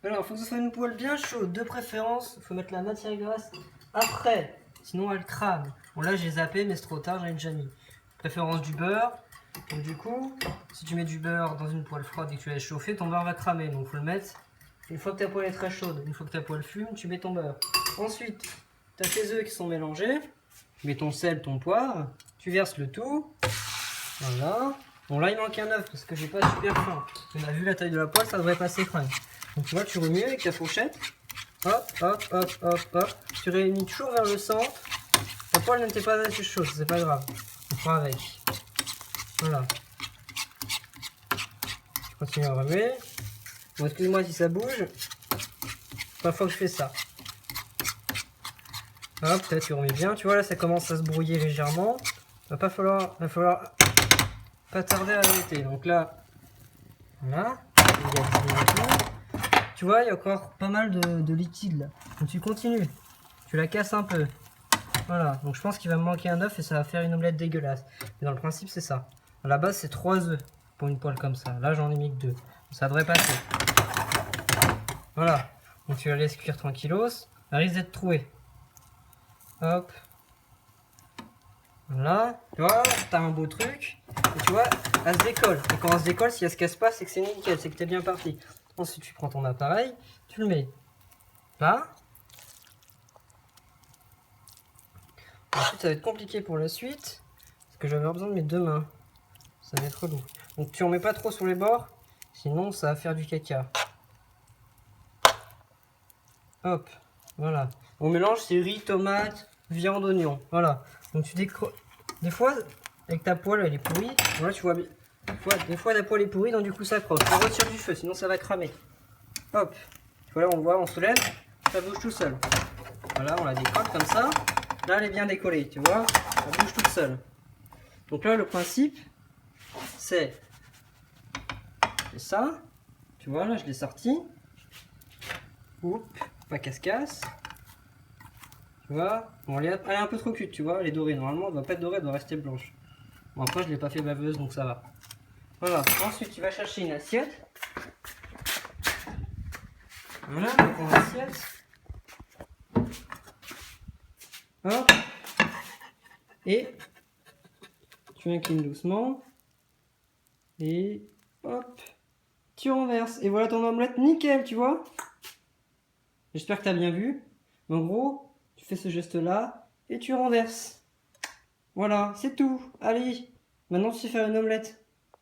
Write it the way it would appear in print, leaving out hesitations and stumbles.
Alors, il faut que ce soit une poêle bien chaude. De préférence, il faut mettre la matière grasse après. Sinon, elle crame. Bon, là, j'ai zappé, mais c'est trop tard, j'en ai déjà mis. Préférence du beurre. Donc, du coup, si tu mets du beurre dans une poêle froide et que tu la laisses chauffer, ton beurre va cramer. Donc, il faut le mettre. Une fois que ta poêle est très chaude, une fois que ta poêle fume, tu mets ton beurre. Ensuite, tu as tes œufs qui sont mélangés. Tu mets ton sel, ton poivre. Tu verses le tout. Voilà. Bon, là, il manque un œuf parce que j'ai pas super faim. On a vu la taille de la poêle, ça devrait passer fringue. Donc, tu vois, tu remues avec ta fourchette. Hop, hop, hop, hop, hop. Tu réunis toujours vers le centre. La poêle n'était pas assez chaude, c'est pas grave. On fera avec. Voilà. Tu continues à remuer. Bon, excuse-moi si ça bouge. Pas fois que je fais ça. Hop, là tu remets bien. Tu vois, là ça commence à se brouiller légèrement. Va falloir pas tarder à arrêter. Donc là, voilà. Tu vois, il y a encore pas mal de liquide là. Donc tu continues. Tu la casses un peu. Voilà. Donc je pense qu'il va me manquer un œuf et ça va faire une omelette dégueulasse. Mais dans le principe, c'est ça. À la base, c'est 3 œufs pour une poêle comme ça. Là, j'en ai mis que 2. Ça devrait passer. Voilà. Donc tu la laisses cuire tranquillos. Elle risque d'être trouée. Hop. Voilà. Tu vois, t'as un beau truc. Et tu vois, elle se décolle. Et quand elle se décolle, si elle se casse pas, c'est que c'est nickel. C'est que t'es bien parti. Ensuite, tu prends ton appareil. Tu le mets là. Ensuite, ça va être compliqué pour la suite. Parce que je vais avoir besoin de mes 2 mains. Ça va être relou. Donc tu en mets pas trop sur les bords. Sinon, ça va faire du caca. Hop. Voilà. On mélange, c'est riz, tomate, viande, oignon. Voilà. Donc tu décroches. Des fois, avec ta poêle, elle est pourrie. Voilà, tu vois bien. Des fois, la poêle est pourrie, donc du coup, ça croque. On retire du feu, sinon ça va cramer. Hop. Voilà, on voit, on soulève. Ça bouge tout seul. Voilà, on la décolle comme ça. Là, elle est bien décollée, tu vois. Ça bouge toute seule. Donc là, le principe, c'est ça. Tu vois, là, je l'ai sorti. Oups, pas casse-casse. Tu vois, bon, elle est un peu trop cuite, tu vois, elle est dorée. Normalement, elle ne doit pas être dorée, elle doit rester blanche. Bon, après, je ne l'ai pas fait baveuse, donc ça va. Voilà, ensuite, tu vas chercher une assiette. Voilà, donc ton assiette. Hop. Et tu inclines doucement. Et hop. Tu renverses. Et voilà ton omelette nickel, tu vois. J'espère que tu as bien vu. En gros, tu fais ce geste-là et tu renverses. Voilà, c'est tout. Allez, maintenant tu sais faire une omelette.